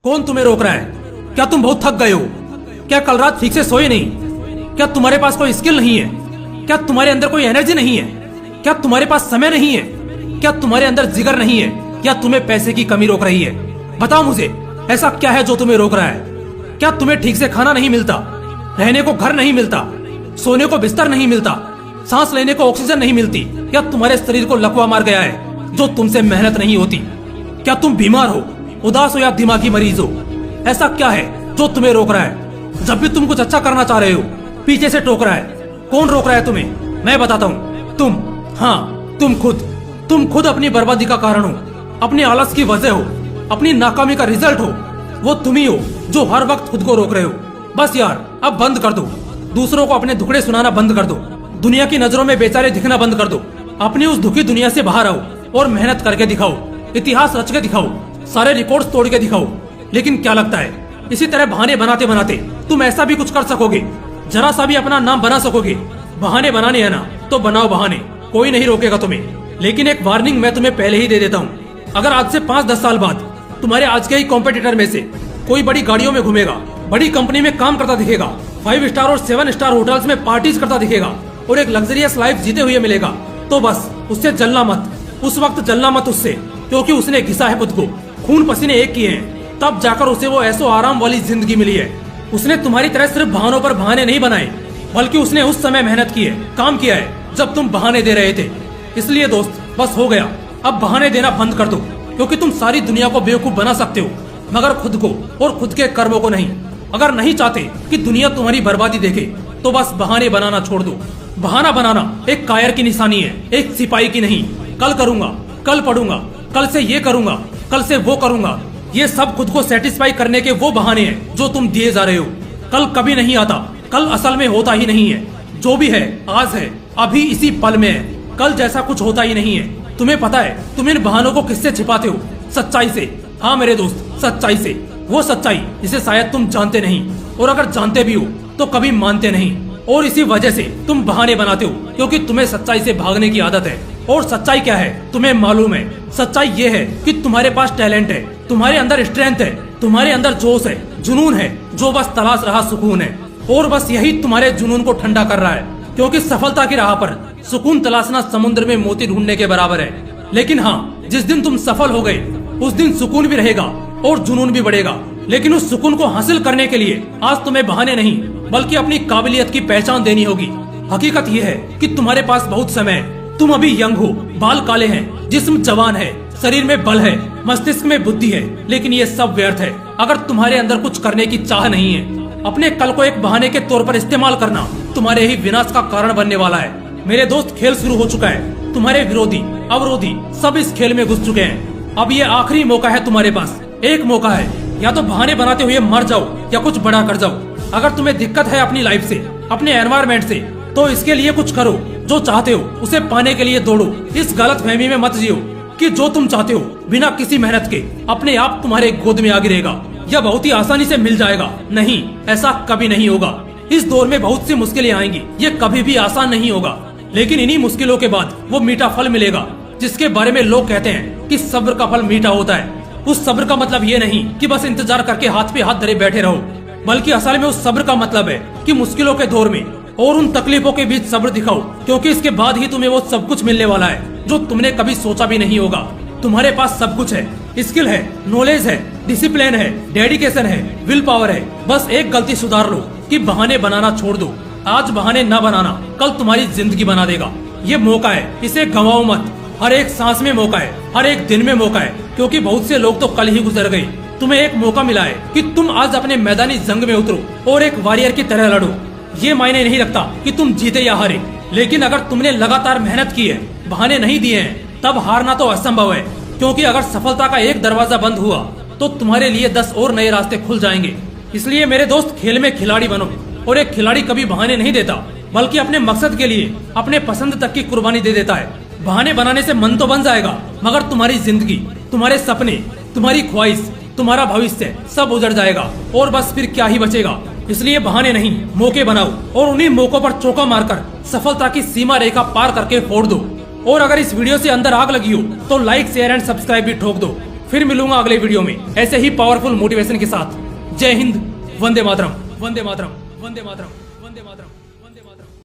कौन तुम्हें रोक रहा है? क्या तुम बहुत थक गए हो? क्या कल रात ठीक से सोए नहीं? क्या तुम्हारे पास कोई स्किल नहीं है? क्या तुम्हारे अंदर कोई एनर्जी नहीं है? क्या तुम्हारे पास समय नहीं है? क्या तुम्हारे अंदर जिगर नहीं है? या तुम्हें पैसे की कमी रोक रही है? बताओ मुझे, ऐसा क्या है जो तुम्हें रोक रहा है? क्या तुम्हें ठीक से खाना नहीं मिलता, रहने को घर नहीं मिलता, सोने को बिस्तर नहीं मिलता, सांस लेने को ऑक्सीजन नहीं मिलती? या तुम्हारे शरीर को लकवा मार गया है जो तुमसे मेहनत नहीं होती? क्या तुम बीमार हो, उदास हो या दिमागी मरीज हो? ऐसा क्या है जो तुम्हें रोक रहा है? जब भी तुम कुछ अच्छा करना चाह रहे हो, पीछे से टोक रहा है। कौन रोक रहा है तुम्हें? मैं बताता हूँ, तुम। हाँ, तुम खुद अपनी बर्बादी का कारण हो, अपनी आलस की वजह हो, अपनी नाकामी का रिजल्ट हो। वो तुम ही हो जो हर वक्त खुद को रोक रहे हो। बस यार, अब बंद कर दो। दूसरों को अपने दुखड़े सुनाना बंद कर दो। दुनिया की नजरों में बेचारे दिखना बंद कर दो। अपनी उस दुखी दुनिया से बाहर आओ और मेहनत करके दिखाओ, इतिहास रच के दिखाओ, सारे रिकॉर्ड्स तोड़ के दिखाओ। लेकिन क्या लगता है, इसी तरह बहाने बनाते बनाते तुम ऐसा भी कुछ कर सकोगे? जरा सा भी अपना नाम बना सकोगे? बहाने बनाने है ना, तो बनाओ बहाने, कोई नहीं रोकेगा तुम्हें। लेकिन एक वार्निंग मैं तुम्हें पहले ही दे देता हूँ, अगर आज से 5-10 साल बाद तुम्हारे आज के ही कॉम्पिटिटर में से कोई बड़ी गाड़ियों में घूमेगा, बड़ी कंपनी में काम करता दिखेगा, 5 स्टार और 7 स्टार होटल्स में पार्टीज करता दिखेगा और एक लग्जरियस लाइफ जीते हुए मिलेगा, तो बस उससे जलना मत। उस वक्त जलना मत उससे, क्योंकि उसने घिसा है खुद को, खून पसीने एक किए हैं, तब जाकर उसे वो ऐसो आराम वाली जिंदगी मिली है। उसने तुम्हारी तरह सिर्फ बहानों पर बहाने नहीं बनाए, बल्कि उसने उस समय मेहनत की है, काम किया है जब तुम बहाने दे रहे थे। इसलिए दोस्त, बस हो गया, अब बहाने देना बंद कर दो, क्योंकि तुम सारी दुनिया को बेवकूफ बना सकते हो, मगर खुद को और खुद के कर्मों को नहीं। अगर नहीं चाहते कि दुनिया तुम्हारी बर्बादी देखे, तो बस बहाने बनाना छोड़ दो। बहाना बनाना एक कायर की निशानी है, एक सिपाही की नहीं। कल करूंगा, कल पढ़ूंगा, कल से ये करूंगा, कल से वो करूंगा, ये सब खुद को सेटिस्फाई करने के वो बहाने हैं जो तुम दिए जा रहे हो। कल कभी नहीं आता, कल असल में होता ही नहीं है। जो भी है आज है, अभी इसी पल में है। कल जैसा कुछ होता ही नहीं है। तुम्हें पता है तुम इन बहानों को किससे छिपाते हो? सच्चाई से। हाँ मेरे दोस्त, सच्चाई से। वो सच्चाई जिसे शायद तुम जानते नहीं, और अगर जानते भी हो तो कभी मानते नहीं। और इसी वजह से तुम बहाने बनाते हो, क्योंकि तुम्हें सच्चाई से भागने की आदत है। और सच्चाई क्या है तुम्हें मालूम है? सच्चाई ये है कि तुम्हारे पास टैलेंट है, तुम्हारे अंदर स्ट्रेंथ है, तुम्हारे अंदर जोश है, जुनून है, जो बस तलाश रहा सुकून है। और बस यही तुम्हारे जुनून को ठंडा कर रहा है, क्योंकि सफलता की राह पर सुकून तलाशना समुद्र में मोती ढूंढने के बराबर है। लेकिन हाँ, जिस दिन तुम सफल हो गए, उस दिन सुकून भी रहेगा और जुनून भी बढ़ेगा। लेकिन उस सुकून को हासिल करने के लिए आज तुम्हें बहाने नहीं, बल्कि अपनी काबिलियत की पहचान देनी होगी। हकीकत यह है कि तुम्हारे पास बहुत समय है। तुम अभी यंग हो, बाल काले हैं, जिस्म जवान है, शरीर में बल है, मस्तिष्क में बुद्धि है, लेकिन ये सब व्यर्थ है अगर तुम्हारे अंदर कुछ करने की चाह नहीं है। अपने कल को एक बहाने के तौर पर इस्तेमाल करना तुम्हारे ही विनाश का कारण बनने वाला है। मेरे दोस्त, खेल शुरू हो चुका है। तुम्हारे विरोधी, अवरोधी सब इस खेल में घुस चुके हैं। अब ये आखिरी मौका है तुम्हारे पास। एक मौका है, या तो बहाने बनाते हुए मर जाओ या कुछ बड़ा कर जाओ। अगर तुम्हें दिक्कत है अपनी लाइफ से, अपने एनवायरमेंट से, तो इसके लिए कुछ करो। जो चाहते हो उसे पाने के लिए दौड़ो। इस गलत फहमी में मत जियो कि जो तुम चाहते हो बिना किसी मेहनत के अपने आप तुम्हारे गोद में आ गिरेगा या बहुत ही आसानी से मिल जाएगा। नहीं, ऐसा कभी नहीं होगा। इस दौर में बहुत सी मुश्किलें आएंगी, ये कभी भी आसान नहीं होगा। लेकिन इन्हीं मुश्किलों के बाद वो मीठा फल मिलेगा, जिसके बारे में लोग कहते हैं कि सब्र का फल मीठा होता है। उस सब्र का मतलब ये नहीं कि बस इंतजार करके हाथ पे हाथ धरे बैठे रहो, बल्कि असल में उस सब्र का मतलब है कि मुश्किलों के दौर में और उन तकलीफों के बीच सब्र दिखाओ, क्योंकि इसके बाद ही तुम्हें वो सब कुछ मिलने वाला है जो तुमने कभी सोचा भी नहीं होगा। तुम्हारे पास सब कुछ है, स्किल है, नॉलेज है, डिसिप्लिन है, डेडिकेशन है, विल पावर है। बस एक गलती सुधार लो कि बहाने बनाना छोड़ दो। आज बहाने न बनाना कल तुम्हारी जिंदगी बना देगा। ये मौका है, इसे गंवाओ मत। हर एक सांस में मौका है, हर एक दिन में मौका है, क्योंकि बहुत से लोग तो कल ही गुजर गए। तुम्हें एक मौका मिला है कि तुम आज अपने मैदानी जंग में उतरो और एक वॉरियर की तरह लड़ो। ये मायने नहीं रखता कि तुम जीते या हारे, लेकिन अगर तुमने लगातार मेहनत की है, बहाने नहीं दिए हैं, तब हारना तो असंभव है। क्योंकि अगर सफलता का एक दरवाजा बंद हुआ तो तुम्हारे लिए 10 और नए रास्ते खुल जाएंगे। इसलिए मेरे दोस्त, खेल में खिलाड़ी बनो। और एक खिलाड़ी कभी बहाने नहीं देता, बल्कि अपने मकसद के लिए अपने पसंद तक की कुर्बानी दे देता है। बहाने बनाने से मन तो बन जाएगा, मगर तुम्हारी जिंदगी, तुम्हारे सपने, तुम्हारी ख्वाहिश, तुम्हारा भविष्य सब उजड़ जाएगा और बस फिर क्या ही बचेगा। इसलिए बहाने नहीं, मौके बनाओ और उन्हीं मौकों पर चौका मारकर सफलता की सीमा रेखा पार करके फोड़ दो। और अगर इस वीडियो से अंदर आग लगी हो तो लाइक, शेयर एंड सब्सक्राइब भी ठोक दो। फिर मिलूंगा अगले वीडियो में ऐसे ही पावरफुल मोटिवेशन के साथ। जय हिंद, वंदे मातरम, वंदे मातरम, वंदे मातरम, वंदे मातरम, वंदे मातरम।